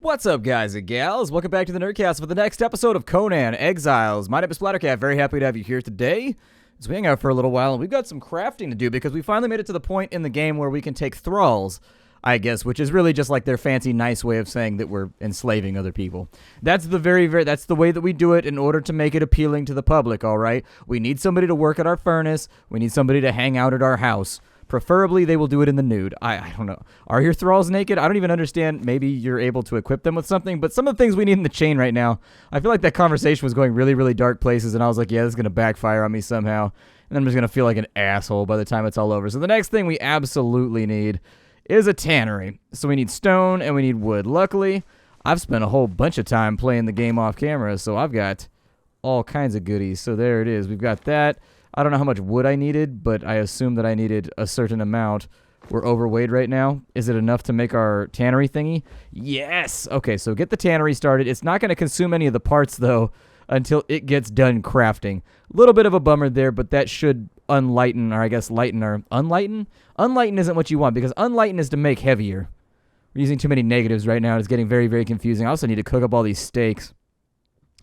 What's up, guys and gals? Welcome back to the Nerdcast for the next episode of Conan Exiles. My name is Splattercat. Very happy to have you here today. As we hang out for a little while, and we've got some crafting to do because we finally made it to the point in the game where we can take thralls, I guess, which is really just like their fancy, nice way of saying that we're enslaving other people. That's the that's the way that we do it in order to make it appealing to the public, all right? We need somebody to work at our furnace. We need somebody to hang out at our house. Preferably, they will do it in the nude. I don't know. Are your thralls naked? I don't even understand. Maybe you're able to equip them with something, but some of the things we need in the chain right now, I feel like that conversation was going really, really dark places, and I was like, yeah, this is going to backfire on me somehow, and I'm just going to feel like an asshole by the time it's all over. So the next thing we absolutely need is a tannery. So we need stone, and we need wood. Luckily, I've spent a whole bunch of time playing the game off camera, so I've got all kinds of goodies. So there it is. We've got that. I don't know how much wood I needed, but I assume that I needed a certain amount. We're overweight right now. Is it enough to make our tannery thingy? Yes! Okay, so get the tannery started. It's not going to consume any of the parts, though, until it gets done crafting. A little bit of a bummer there, but that should unlighten, or I guess lighten our... Unlighten? Unlighten isn't what you want, because unlighten is to make heavier. We're using too many negatives right now. It's getting very, very confusing. I also need to cook up all these steaks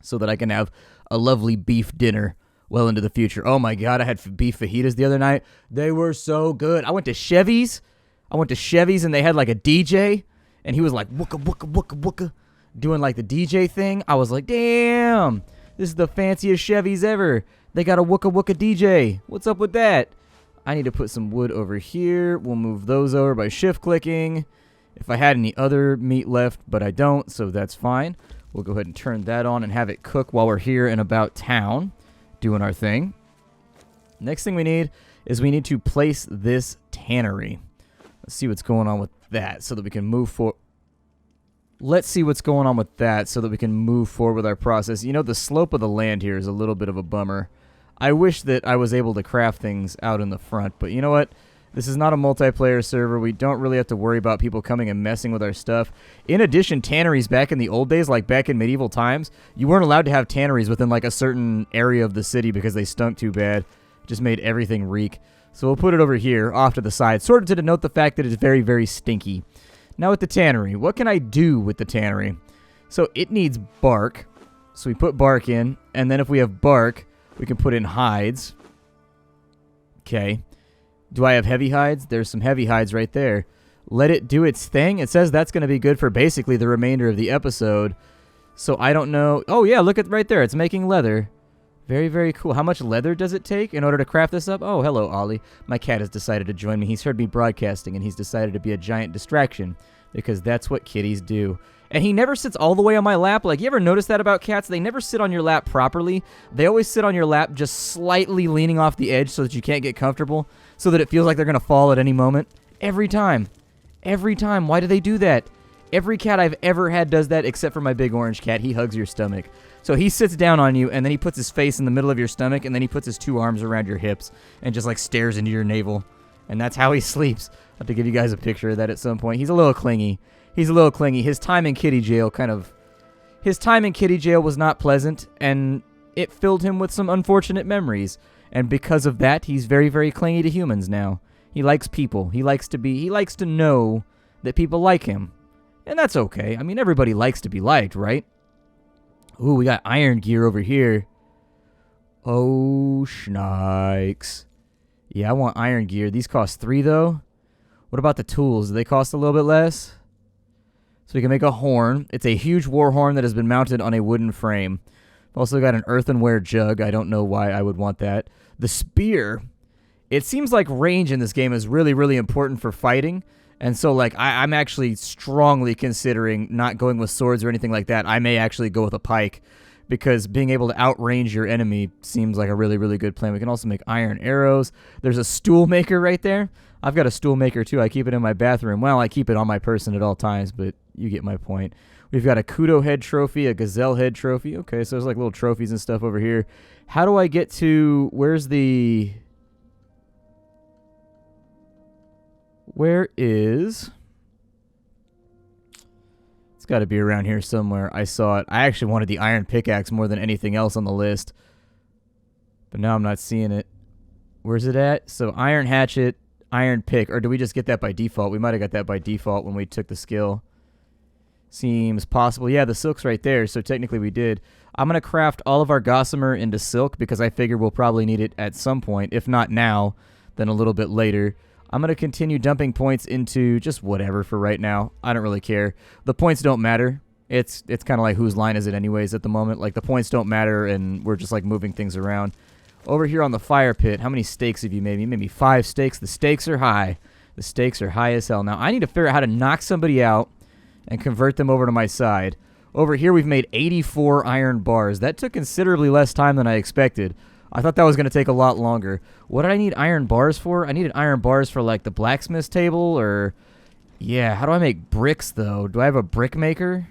so that I can have a lovely beef dinner well into the future. Oh my god, I had beef fajitas the other night. They were so good. I went to Chevy's and they had like a DJ, and he was like wooka wooka wooka wooka, doing like the DJ thing. I was like, damn, this is the fanciest Chevy's ever. They got a wooka wooka DJ. What's up with that? I need to put some wood over here. We'll move those over by shift clicking. If I had any other meat left, but I don't, so that's fine. We'll go ahead and turn that on and have it cook while we're here and about town doing our thing. Next thing we need is we need to place this tannery. Let's see what's going on with that so that we can move forward. Let's see what's going on with that so that we can move forward with our process. You know, the slope of the land here is a little bit of a bummer. I wish that I was able to craft things out in the front, but you know what? This is not a multiplayer server. We don't really have to worry about people coming and messing with our stuff. In addition, tanneries back in the old days, like back in medieval times, you weren't allowed to have tanneries within like a certain area of the city because they stunk too bad. It just made everything reek. So we'll put it over here off to the side, sort of to denote the fact that it's very, very stinky. Now with the tannery, what can I do with the tannery? So it needs bark. So we put bark in, and then if we have bark, we can put in hides. Okay. Do I have heavy hides? There's some heavy hides right there. Let it do its thing. It says that's going to be good for basically the remainder of the episode. So I don't know. Oh, yeah, look at right there. It's making leather. Very, very cool. How much leather does it take in order to craft this up? Oh, hello, Ollie. My cat has decided to join me. He's heard me broadcasting, and he's decided to be a giant distraction because that's what kitties do. And he never sits all the way on my lap. Like, you ever notice that about cats? They never sit on your lap properly. They always sit on your lap just slightly leaning off the edge so that you can't get comfortable, so that it feels like they're going to fall at any moment. Every time. Every time. Why do they do that? Every cat I've ever had does that except for my big orange cat. He hugs your stomach. So he sits down on you, and then he puts his face in the middle of your stomach, and then he puts his two arms around your hips and just, like, stares into your navel. And that's how he sleeps. I'll have to give you guys a picture of that at some point. He's a little clingy. He's a little clingy. His time in kitty jail was not pleasant, and it filled him with some unfortunate memories. And because of that, he's very, very clingy to humans now. He likes people. He likes to know that people like him. And that's okay. I mean, everybody likes to be liked, right? Ooh, we got iron gear over here. Oh, schnikes. Yeah, I want iron gear. These cost 3, though. What about the tools? Do they cost a little bit less? So we can make a horn. It's a huge war horn that has been mounted on a wooden frame. I've also got an earthenware jug. I don't know why I would want that. The spear. It seems like range in this game is really, really important for fighting. And so, like, I'm actually strongly considering not going with swords or anything like that. I may actually go with a pike, because being able to outrange your enemy seems like a really, really good plan. We can also make iron arrows. There's a stool maker right there. I've got a stool maker, too. I keep it in my bathroom. Well, I keep it on my person at all times, but you get my point. We've got a kudo head trophy, a gazelle head trophy. Okay, so there's, like, little trophies and stuff over here. How do I get to... Where is... It's got to be around here somewhere. I saw it. I actually wanted the iron pickaxe more than anything else on the list. But now I'm not seeing it. Where's it at? So iron hatchet, iron pick. Or do we just get that by default? We might have got that by default when we took the skill. Seems possible. Yeah, the silk's right there, so technically we did. I'm going to craft all of our gossamer into silk because I figure we'll probably need it at some point. If not now, then a little bit later. I'm going to continue dumping points into just whatever for right now. I don't really care. The points don't matter. It's kind of like whose line is it anyways at the moment. Like the points don't matter and we're just like moving things around. Over here on the fire pit, how many steaks have you made me? Maybe 5 steaks. The stakes are high. The stakes are high as hell. Now I need to figure out how to knock somebody out and convert them over to my side. Over here we've made 84 iron bars. That took considerably less time than I expected. I thought that was going to take a lot longer. What did I need iron bars for? I needed iron bars for like the blacksmith's table or... Yeah, how do I make bricks though? Do I have a brick maker?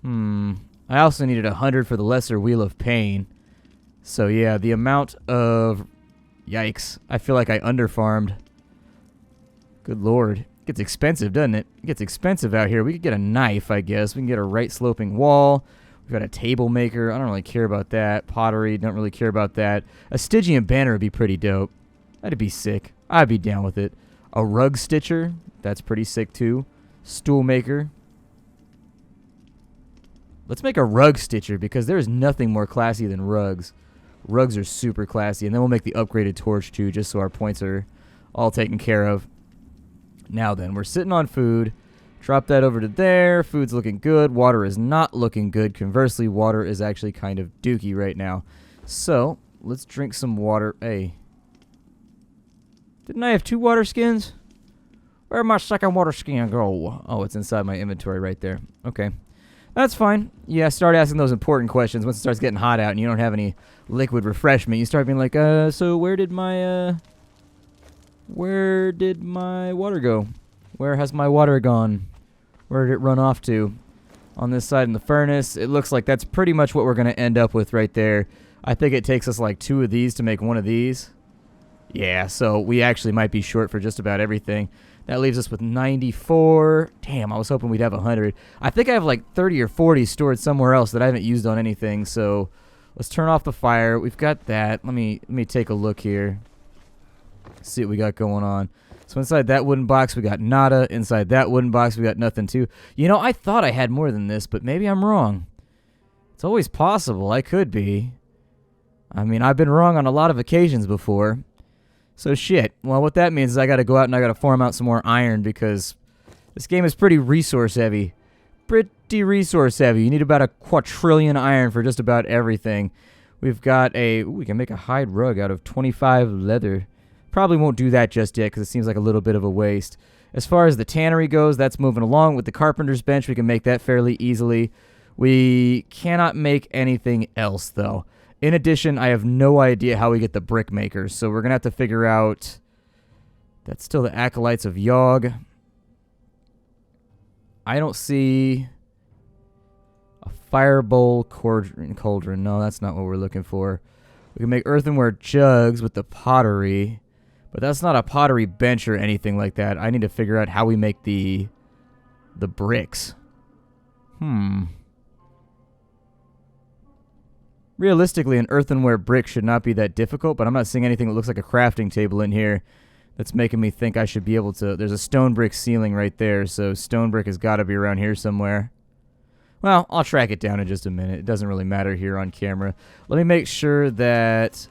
I also needed 100 for the lesser wheel of pain. So yeah, the amount of... Yikes. I feel like I underfarmed. Good lord. It gets expensive, doesn't it? It gets expensive out here. We could get a knife, I guess. We can get a right sloping wall. We've got a table maker. I don't really care about that. Pottery, don't really care about that. A Stygian banner would be pretty dope. That'd be sick. I'd be down with it. A rug stitcher. That's pretty sick too. Stool maker. Let's make a rug stitcher because there's nothing more classy than rugs. Rugs are super classy. And then we'll make the upgraded torch too just so our points are all taken care of. Now then, we're sitting on food. Drop that over to there. Food's looking good. Water is not looking good. Conversely, water is actually kind of dookie right now. So, let's drink some water. Hey. Didn't I have 2 water skins? Where'd my second water skin go? Oh, it's inside my inventory right there. Okay. That's fine. Yeah, start asking those important questions once it starts getting hot out and you don't have any liquid refreshment. You start being like, so where did my water go? Where has my water gone? Where did it run off to? On this side in the furnace, it looks like that's pretty much what we're going to end up with right there. I think it takes us like 2 of these to make 1 of these. Yeah, so we actually might be short for just about everything. That leaves us with 94. Damn, I was hoping we'd have 100. I think I have like 30 or 40 stored somewhere else that I haven't used on anything. So let's turn off the fire. We've got that. Let me take a look here. See what we got going on. So inside that wooden box, we got nada. Inside that wooden box, we got nothing too. You know, I thought I had more than this, but maybe I'm wrong. It's always possible. I could be. I mean, I've been wrong on a lot of occasions before. So shit. Well, what that means is I got to go out and I got to farm out some more iron because this game is pretty resource heavy. Pretty resource heavy. You need about a quadrillion iron for just about everything. We've got a... Ooh, we can make a hide rug out of 25 leather. Probably won't do that just yet because it seems like a little bit of a waste. As far as the tannery goes, that's moving along. With the carpenter's bench, we can make that fairly easily. We cannot make anything else, though. In addition, I have no idea how we get the brick makers, so we're going to have to figure out... That's still the Acolytes of Yogg. I don't see... A firebowl cauldron. No, that's not what we're looking for. We can make earthenware jugs with the pottery, but that's not a pottery bench or anything like that. I need to figure out how we make the bricks. Realistically, an earthenware brick should not be that difficult, but I'm not seeing anything that looks like a crafting table in here that's making me think I should be able to... There's a stone brick ceiling right there, so stone brick has got to be around here somewhere. Well, I'll track it down in just a minute. It doesn't really matter here on camera. Let me make sure that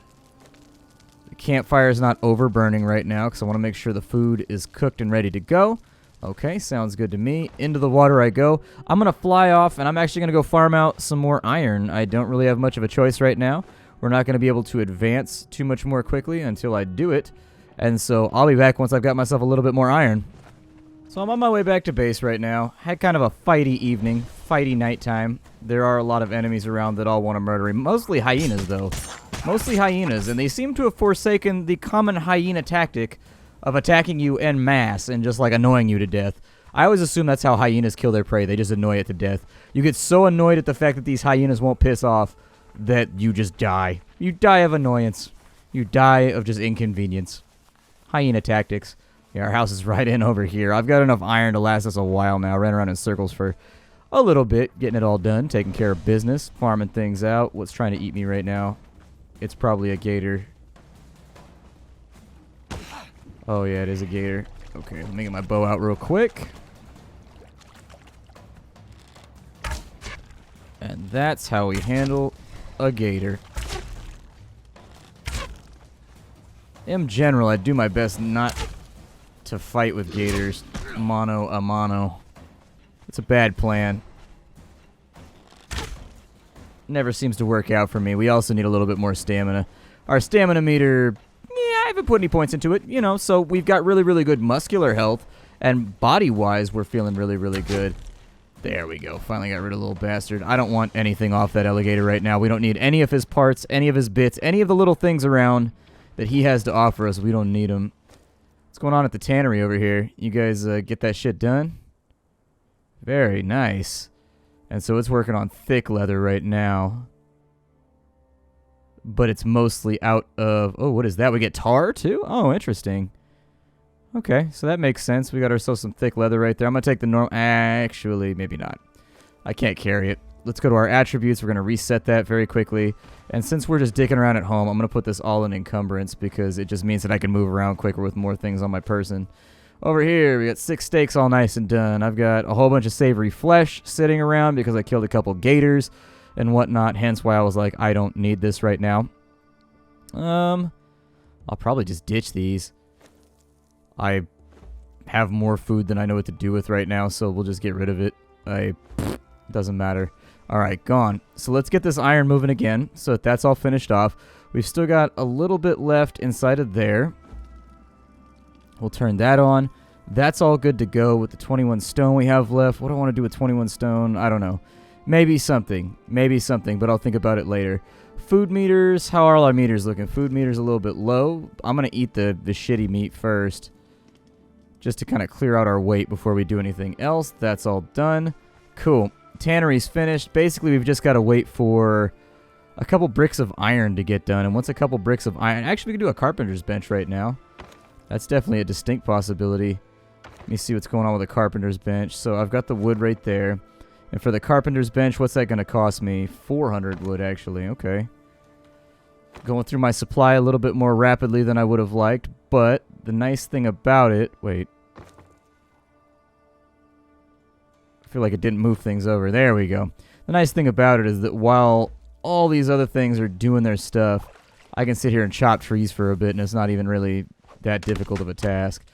the campfire is not overburning right now because I want to make sure the food is cooked and ready to go. Okay, sounds good to me. Into the water I go. I'm going to fly off, and I'm actually going to go farm out some more iron. I don't really have much of a choice right now. We're not going to be able to advance too much more quickly until I do it. And so I'll be back once I've got myself a little bit more iron. So I'm on my way back to base right now. Had kind of a fighty evening, fighty nighttime. There are a lot of enemies around that all want to murder me. Mostly hyenas, though. Mostly hyenas, and they seem to have forsaken the common hyena tactic of attacking you en masse and just like annoying you to death. I always assume that's how hyenas kill their prey. They just annoy it to death. You get so annoyed at the fact that these hyenas won't piss off that you just die. You die of annoyance. You die of just inconvenience. Hyena tactics. Yeah, our house is right in over here. I've got enough iron to last us a while now. Ran around in circles for a little bit, getting it all done, taking care of business, farming things out. What's trying to eat me right now? It's probably a gator. Oh, yeah, it is a gator. Okay, let me get my bow out real quick. And that's how we handle a gator. In general, I do my best not to fight with gators mano a mano. It's a bad plan. Never seems to work out for me. We also need a little bit more stamina. Our stamina meter, I haven't put any points into it, you know, so we've got really, really good muscular health, and body-wise, we're feeling really, really good. There we go. Finally got rid of the little bastard. I don't want anything off that alligator right now. We don't need any of his parts, any of his bits, any of the little things around that he has to offer us. We don't need them. What's going on at the tannery over here? You guys get that shit done? Very nice. And so it's working on thick leather right now. But it's mostly out of... Oh, what is that? We get tar, too? Oh, interesting. Okay, so that makes sense. We got ourselves some thick leather right there. I'm going to take the normal... Actually, maybe not. I can't carry it. Let's go to our attributes. We're going to reset that very quickly. And since we're just dicking around at home, I'm going to put this all in encumbrance because it just means that I can move around quicker with more things on my person. Over here, we got 6 steaks all nice and done. I've got a whole bunch of savory flesh sitting around because I killed a couple gators and whatnot, hence why I was like, I don't need this right now. I'll probably just ditch these. I have more food than I know what to do with right now, so we'll just get rid of it. Doesn't matter. Alright, gone. So let's get this iron moving again, so that that's all finished off. We've still got a little bit left inside of there. We'll turn that on. That's all good to go with the 21 stone we have left. What do I want to do with 21 stone? I don't know. Maybe something. Maybe something, but I'll think about it later. Food meters. How are all our meters looking? Food meters a little bit low. I'm going to eat the shitty meat first, just to kind of clear out our weight before we do anything else. That's all done. Cool. Tannery's finished. Basically, we've just got to wait for a couple bricks of iron to get done. And once a couple bricks of iron... Actually, we can do a carpenter's bench right now. That's definitely a distinct possibility. Let me see what's going on with the carpenter's bench. So I've got the wood right there. And for the carpenter's bench, what's that going to cost me? 400 wood, actually. Okay. Going through my supply a little bit more rapidly than I would have liked. But the nice thing about it... Wait. I feel like it didn't move things over. There we go. The nice thing about it is that while all these other things are doing their stuff, I can sit here and chop trees for a bit, and it's not even really that difficult of a task.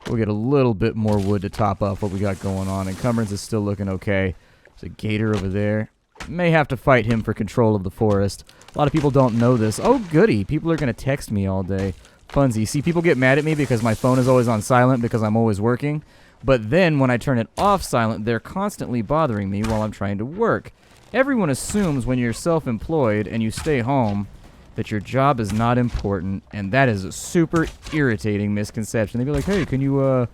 We'll get a little bit more wood to top up what we got going on. Encumbrance is still looking okay. There's a gator over there. May have to fight him for control of the forest. A lot of people don't know this. Oh, goody. People are going to text me all day. Funsy. See, people get mad at me because my phone is always on silent because I'm always working. But then when I turn it off silent, they're constantly bothering me while I'm trying to work. Everyone assumes when you're self-employed and you stay home that your job is not important, and that is a super irritating misconception. They'd be like, hey, can you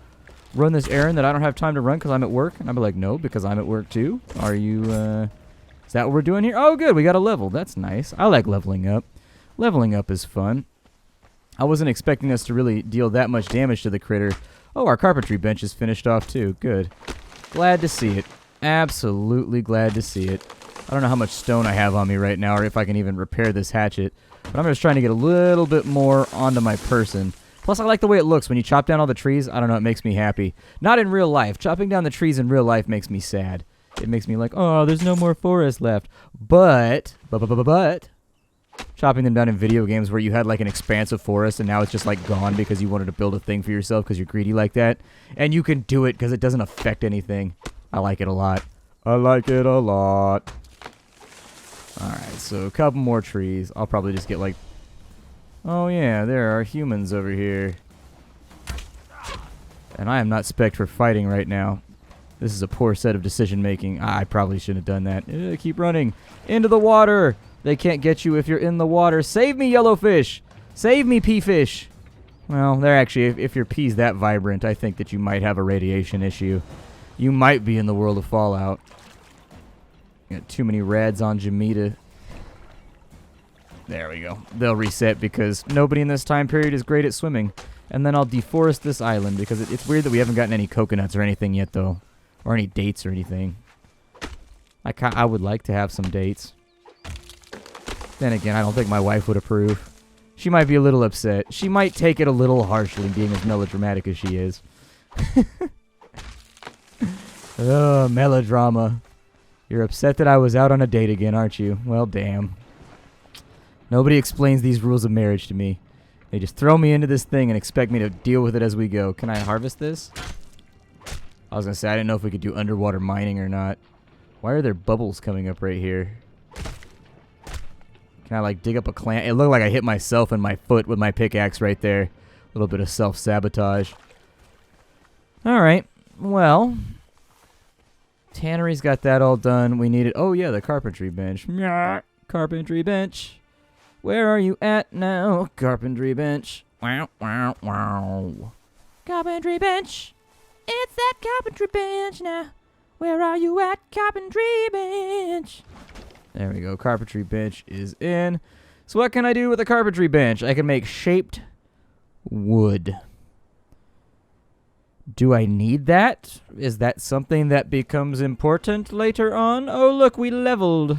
run this errand that I don't have time to run because I'm at work? And I'd be like, no, because I'm at work too. Are you, is that what we're doing here? Oh, good, we got a level. That's nice. I like leveling up. Leveling up is fun. I wasn't expecting us to really deal that much damage to the critter. Oh, our carpentry bench is finished off too. Good. Glad to see it. Absolutely glad to see it. I don't know how much stone I have on me right now or if I can even repair this hatchet. But I'm just trying to get a little bit more onto my person. Plus, I like the way it looks. When you chop down all the trees, I don't know, it makes me happy. Not in real life. Chopping down the trees in real life makes me sad. It makes me like, oh, there's no more forest left. But, chopping them down in video games where you had like an expansive forest and now it's just like gone because you wanted to build a thing for yourself because you're greedy like that. And you can do it because it doesn't affect anything. I like it a lot. I like it a lot. Alright, so a couple more trees. I'll probably just get like... Oh yeah, there are humans over here. And I am not spec'd for fighting right now. This is a poor set of decision making. I probably shouldn't have done that. Keep running. Into the water! They can't get you if you're in the water. Save me, yellowfish! Save me, pea fish! Well, they're actually, if your pea's that vibrant, I think that you might have a radiation issue. You might be in the world of Fallout. Got too many rads on Jamita. There we go. They'll reset because nobody in this time period is great at swimming. And then I'll deforest this island because it's weird that we haven't gotten any coconuts or anything yet, though. Or any dates or anything. I would like to have some dates. Then again, I don't think my wife would approve. She might be a little upset. She might take it a little harshly, being as melodramatic as she is. Melodrama. You're upset that I was out on a date again, aren't you? Well, damn. Nobody explains these rules of marriage to me. They just throw me into this thing and expect me to deal with it as we go. Can I harvest this? I was going to say, I didn't know if we could do underwater mining or not. Why are there bubbles coming up right here? Can I, like, dig up a clam? It looked like I hit myself in my foot with my pickaxe right there. A little bit of self-sabotage. Alright. Well, Tannery's got that all done. We needed... Oh, yeah, the carpentry bench. Carpentry bench. Where are you at now? Carpentry bench. Wow, wow, wow. Carpentry bench. It's that carpentry bench now. Where are you at, carpentry bench? There we go. Carpentry bench is in. So what can I do with a carpentry bench? I can make shaped wood. Do I need that? Is that something that becomes important later on? Oh, look, we leveled.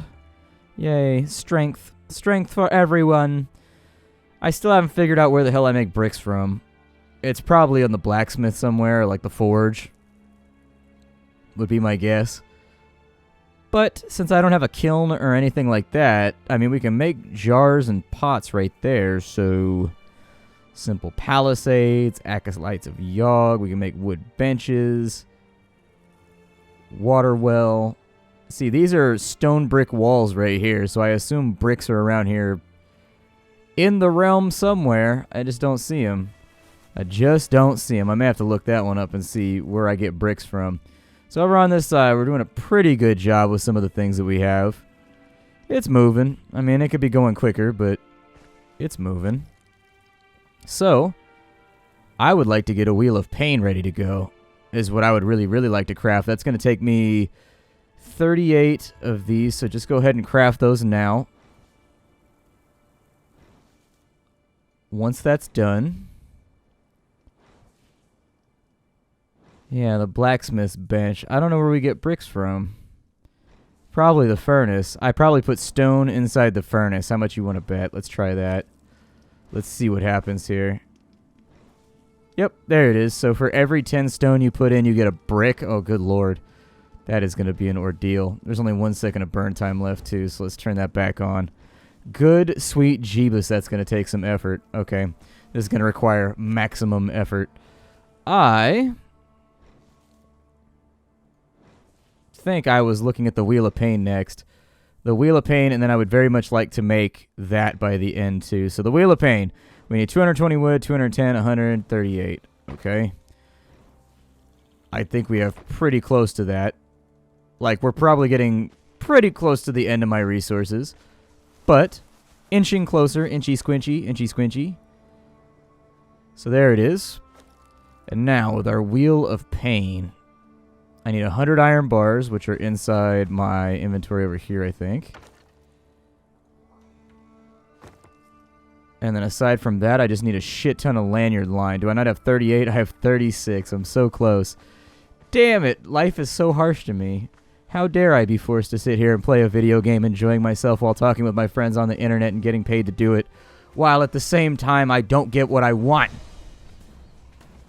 Yay, strength. Strength for everyone. I still haven't figured out where the hell I make bricks from. It's probably on the blacksmith somewhere, or like the forge. Would be my guess. But since I don't have a kiln or anything like that, I mean, we can make jars and pots right there, so... Simple palisades, acolytes of Yogg. We can make wood benches. Water well. See, these are stone brick walls right here, so I assume bricks are around here in the realm somewhere. I just don't see them. I just don't see them. I may have to look that one up and see where I get bricks from. So over on this side, we're doing a pretty good job with some of the things that we have. It's moving. I mean, it could be going quicker, but it's moving. So, I would like to get a Wheel of Pain ready to go, is what I would really, really like to craft. That's going to take me 38 of these, so just go ahead and craft those now. Once that's done... Yeah, the blacksmith's bench. I don't know where we get bricks from. Probably the furnace. I probably put stone inside the furnace. How much you want to bet? Let's try that. Let's see what happens here. Yep, there it is. So for every 10 stone you put in, you get a brick. Oh, good lord. That is going to be an ordeal. There's only 1 second of burn time left, too, so let's turn that back on. Good, sweet Jeebus, that's going to take some effort. Okay, this is going to require maximum effort. I think I was looking at the Wheel of Pain next. The Wheel of Pain, and then I would very much like to make that by the end, too. So the Wheel of Pain. We need 220 wood, 210, 138. Okay. I think we have pretty close to that. Like, we're probably getting pretty close to the end of my resources. But, inching closer, inchy squinchy, inchy squinchy. So there it is. And now, with our Wheel of Pain, I need 100 iron bars, which are inside my inventory over here, I think. And then aside from that, I just need a shit ton of lanyard line. Do I not have 38? I have 36. I'm so close. Damn it. Life is so harsh to me. How dare I be forced to sit here and play a video game enjoying myself while talking with my friends on the internet and getting paid to do it, while at the same time I don't get what I want.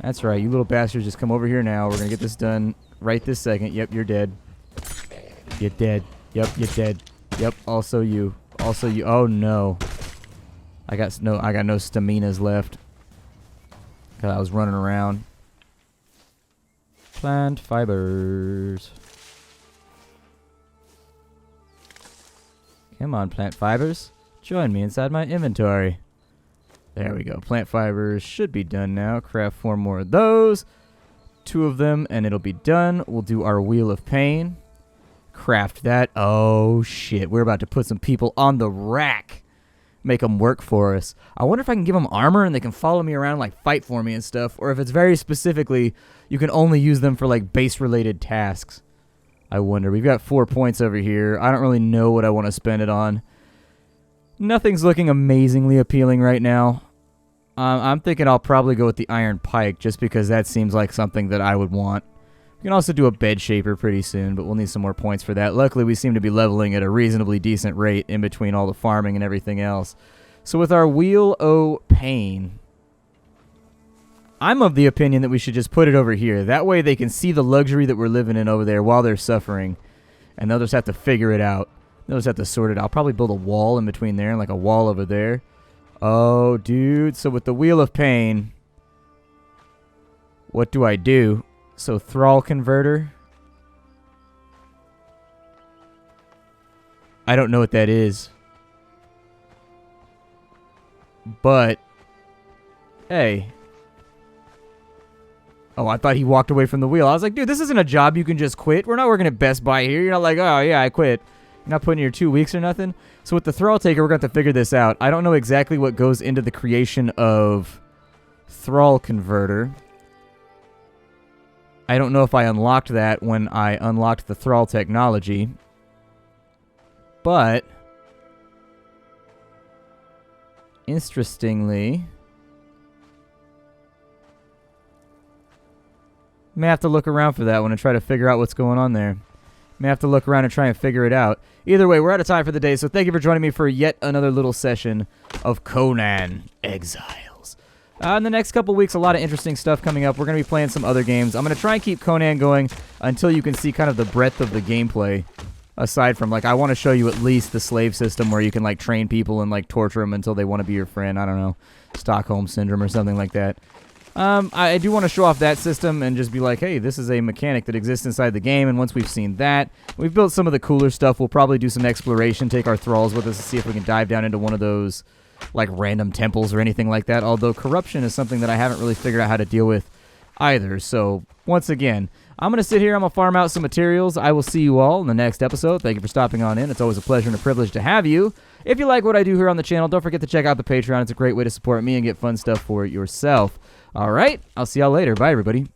That's right. You little bastards, just come over here now. We're going to get this done right this second. Yep, you're dead. You're dead. Yep, you're dead. Yep, also you. Also you. Oh, no. I got no staminas left. Because I was running around. Plant fibers. Come on, plant fibers. Join me inside my inventory. There we go. Plant fibers should be done now. Craft 4 more of those. 2 of them, and it'll be done. We'll do our Wheel of Pain. Craft that. Oh, shit. We're about to put some people on the rack. Make them work for us. I wonder if I can give them armor and they can follow me around, like fight for me and stuff. Or if it's very specifically, you can only use them for like base-related tasks. I wonder. We've got 4 points over here. I don't really know what I want to spend it on. Nothing's looking amazingly appealing right now. I'm thinking I'll probably go with the iron pike just because that seems like something that I would want. We can also do a bed shaper pretty soon, but we'll need some more points for that. Luckily, we seem to be leveling at a reasonably decent rate in between all the farming and everything else. So with our Wheel of Pain, I'm of the opinion that we should just put it over here. That way they can see the luxury that we're living in over there while they're suffering. And they'll just have to figure it out. They'll just have to sort it out. I'll probably build a wall in between there and like a wall over there. Oh, dude. So with the Wheel of Pain, what do I do? So Thrall Converter. I don't know what that is. But, hey. Oh, I thought he walked away from the wheel. I was like, dude, this isn't a job you can just quit. We're not working at Best Buy here. You're not like, oh, yeah, I quit. You're not putting in your 2 weeks or nothing. So with the Thrall Taker, we're going to have to figure this out. I don't know exactly what goes into the creation of Thrall Converter. I don't know if I unlocked that when I unlocked the Thrall technology. But, interestingly, may have to look around for that one and try to figure out what's going on there. May have to look around and try and figure it out. Either way, we're out of time for the day, so thank you for joining me for yet another little session of Conan Exiles. In the next couple weeks, a lot of interesting stuff coming up. We're going to be playing some other games. I'm going to try and keep Conan going until you can see kind of the breadth of the gameplay. Aside from, like, I want to show you at least the slave system where you can, like, train people and, like, torture them until they want to be your friend. I don't know. Stockholm Syndrome or something like that. I do want to show off that system and just be like, hey, this is a mechanic that exists inside the game, and once we've seen that, we've built some of the cooler stuff. We'll probably do some exploration, take our thralls with us to see if we can dive down into one of those, like, random temples or anything like that, although corruption is something that I haven't really figured out how to deal with either. So, once again, I'm going to sit here, I'm going to farm out some materials. I will see you all in the next episode. Thank you for stopping on in. It's always a pleasure and a privilege to have you. If you like what I do here on the channel, don't forget to check out the Patreon. It's a great way to support me and get fun stuff for yourself. All right, I'll see y'all later. Bye, everybody.